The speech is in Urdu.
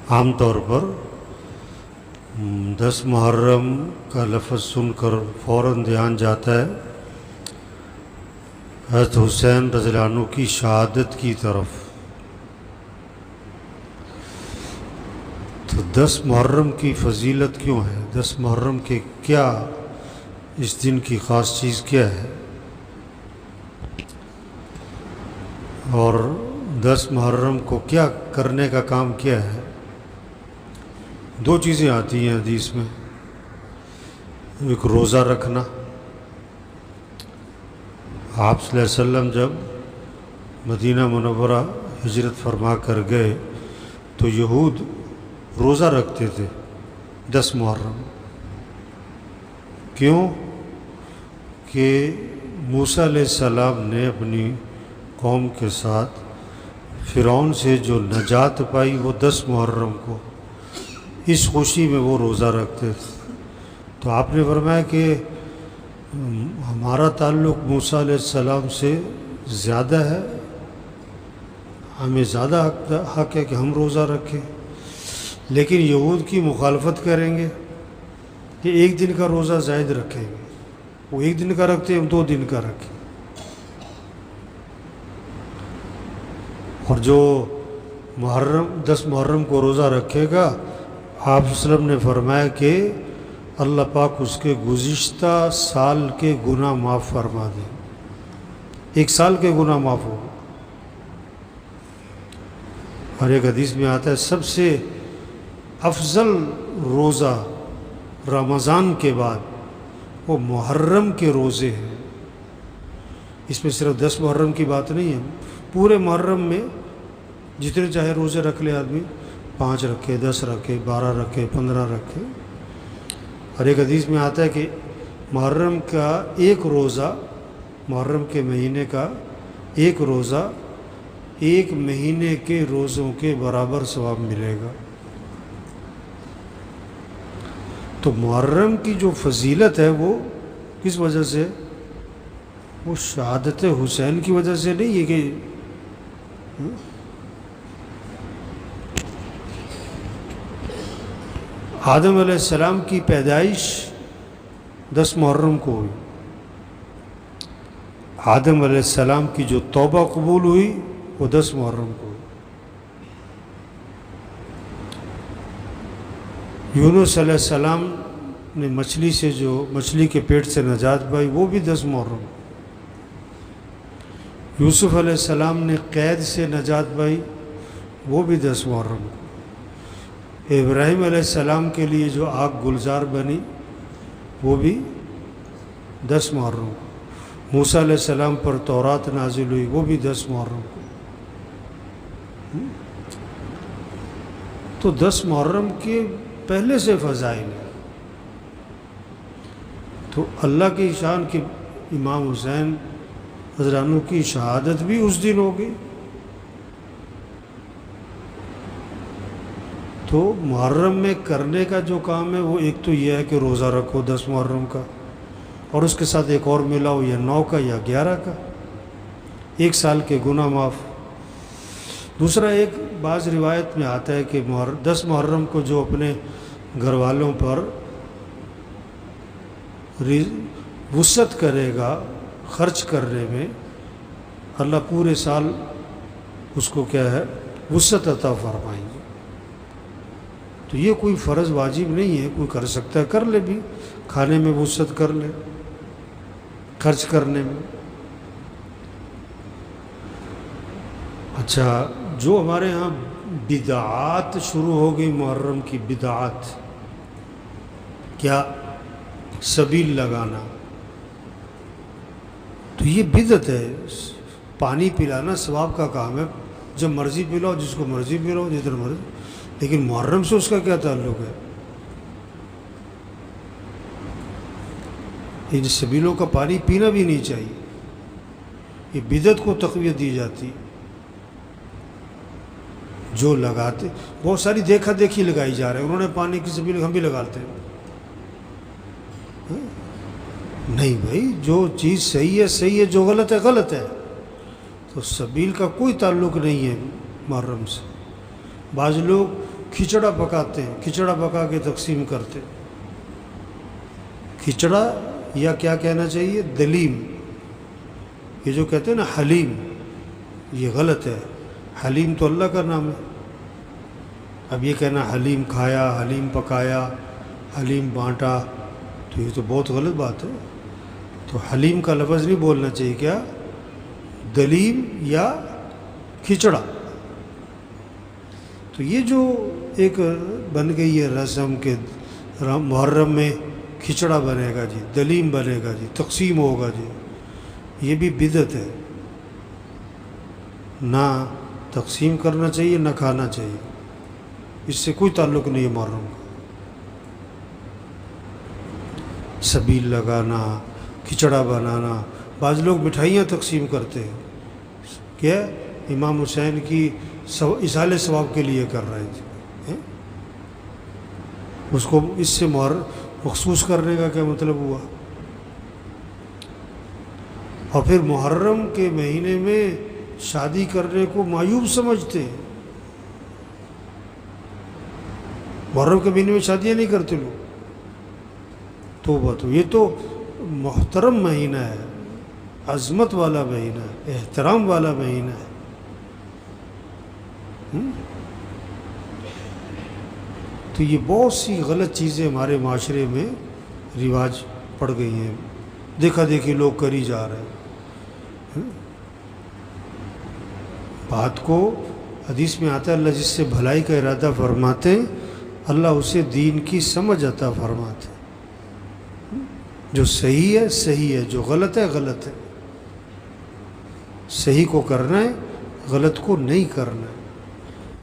عام طور پر 10 محرم کا لفظ سن کر فوراً دھیان جاتا ہے حضرت حسین رضی اللہ عنہ کی شہادت کی طرف۔ تو 10 محرم کی فضیلت کیوں ہے؟ 10 محرم کے کیا اس دن کی خاص چیز کیا ہے؟ اور 10 محرم کو کیا کرنے کا کام کیا ہے؟ 2 چیزیں آتی ہیں حدیث میں، ایک روزہ رکھنا۔ آپ صلی اللہ علیہ وسلم جب مدینہ منورہ ہجرت فرما کر گئے تو یہود روزہ رکھتے تھے 10 محرم۔ کیوں؟ کہ موسیٰ علیہ السلام نے اپنی قوم کے ساتھ فرعون سے جو نجات پائی وہ 10 محرم کو، اس خوشی میں وہ روزہ رکھتے تھے۔ تو آپ نے فرمایا کہ ہمارا تعلق موسیٰ علیہ السلام سے زیادہ ہے، ہمیں زیادہ حق ہے کہ ہم روزہ رکھیں، لیکن یہود کی مخالفت کریں گے کہ ایک دن کا روزہ زائد رکھیں گے، وہ ایک دن کا رکھتے ہیں، ہم 2 دن کا رکھیں۔ اور جو 10 محرم کو روزہ رکھے گا، آپ صلی اللہ علیہ وسلم نے فرمایا کہ اللہ پاک اس کے گزشتہ سال کے گناہ معاف فرما دیں، 1 سال کے گناہ معاف ہو۔ اور ایک حدیث میں آتا ہے سب سے افضل روزہ رمضان کے بعد وہ محرم کے روزے ہیں۔ اس میں صرف 10 محرم کی بات نہیں ہے، پورے محرم میں جتنے چاہے روزے رکھ لے آدمی، 5 رکھے، 10 رکھے، 12 رکھے، 15 رکھے۔ اور ایک حدیث میں آتا ہے کہ محرم کا ایک روزہ، محرم کے مہینے کا ایک روزہ 1 مہینے کے روزوں کے برابر ثواب ملے گا۔ تو محرم کی جو فضیلت ہے وہ کس وجہ سے؟ وہ شہادت حسین کی وجہ سے نہیں ہے کہ آدم علیہ السلام کی پیدائش 10 محرم کو ہوئی، آدم علیہ السلام کی جو توبہ قبول ہوئی وہ 10 محرم کو ہوئی، یونس علیہ السلام نے مچھلی کے پیٹ سے نجات پائی وہ بھی 10 محرم، یوسف علیہ السلام نے قید سے نجات پائی وہ بھی 10 محرم، ابراہیم علیہ السلام کے لیے جو آگ گلزار بنی وہ بھی 10 محرم، موسیٰ علیہ السلام پر تورات نازل ہوئی وہ بھی 10 محرم کو۔ تو 10 محرم کے پہلے سے فضائل ہیں۔ تو اللہ کی شان کہ امام حسین رضی اللہ عنہ کی شہادت بھی اس دن ہوگی۔ تو محرم میں کرنے کا جو کام ہے وہ ایک تو یہ ہے کہ روزہ رکھو 10 محرم کا، اور اس کے ساتھ ایک اور ملاؤ یا 9 کا یا 11 کا، 1 سال کے گناہ معاف۔ دوسرا ایک بعض روایت میں آتا ہے کہ 10 محرم کو جو اپنے گھر والوں پر وسعت کرے گا خرچ کرنے میں، اللہ پورے سال اس کو کیا ہے وسعت عطا فرمائیں گے۔ تو یہ کوئی فرض واجب نہیں ہے، کوئی کر سکتا ہے کر لے بھی، کھانے میں وسعت کر لے، خرچ کرنے میں۔ اچھا، جو ہمارے ہاں بدعات شروع ہو گئی، محرم کی بدعات، کیا سبیل لگانا، تو یہ بدعت ہے۔ پانی پلانا ثواب کا کام ہے، جب مرضی پلاؤ، جس کو مرضی پلاؤ، جدھر مرضی، لیکن محرم سے اس کا کیا تعلق ہے؟ ان سبیلوں کا پانی پینا بھی نہیں چاہیے، یہ بدعت کو تقویت دی جاتی۔ جو لگاتے، بہت ساری دیکھا دیکھی لگائی جا رہے ہیں، انہوں نے پانی کی سبیل، ہم بھی لگاتے ہیں۔ نہیں بھائی، جو چیز صحیح ہے صحیح ہے، جو غلط ہے غلط ہے۔ تو سبیل کا کوئی تعلق نہیں ہے محرم سے۔ بعض لوگ کھچڑا پکاتے ہیں، کھچڑا پکا کے تقسیم کرتے ہیں۔ کھچڑا یا کیا کہنا چاہیے، دلیم۔ یہ جو کہتے ہیں نا حلیم، یہ غلط ہے۔ حلیم تو اللہ کا نام ہے۔ اب یہ کہنا حلیم کھایا، حلیم پکایا، حلیم بانٹا، تو یہ تو بہت غلط بات ہے۔ تو حلیم کا لفظ نہیں بولنا چاہیے، کیا دلیم یا کھچڑا۔ تو یہ جو ایک بن گئی ہے رسم کے محرم میں کھچڑا بنے گا جی، دلیم بنے گا جی، تقسیم ہوگا جی، یہ بھی بدعت ہے۔ نہ تقسیم کرنا چاہیے، نہ کھانا چاہیے، اس سے کوئی تعلق نہیں ہے محرم کا۔ سبیل لگانا، کھچڑا بنانا، بعض لوگ مٹھائیاں تقسیم کرتے ہیں، کیا امام حسین کی اصالِ ثواب کے لیے کر رہے تھے، اس کو اس سے مخصوص کرنے کا کیا مطلب ہوا؟ اور پھر محرم کے مہینے میں شادی کرنے کو معیوب سمجھتے ہیں۔ محرم کے مہینے میں شادیاں نہیں کرتے لوگ، توبہ، تو یہ تو محترم مہینہ ہے، عظمت والا مہینہ ہے، احترام والا مہینہ ہے۔ تو یہ بہت سی غلط چیزیں ہمارے معاشرے میں رواج پڑ گئی ہیں، دیکھا دیکھی لوگ کری جا رہے ہیں۔ بات کو حدیث میں آتا ہے، اللہ جس سے بھلائی کا ارادہ فرماتے ہیں اللہ اسے دین کی سمجھ عطا فرماتے ہیں۔ جو صحیح ہے صحیح ہے، جو غلط ہے غلط ہے۔ صحیح کو کرنا ہے، غلط کو نہیں کرنا ہے۔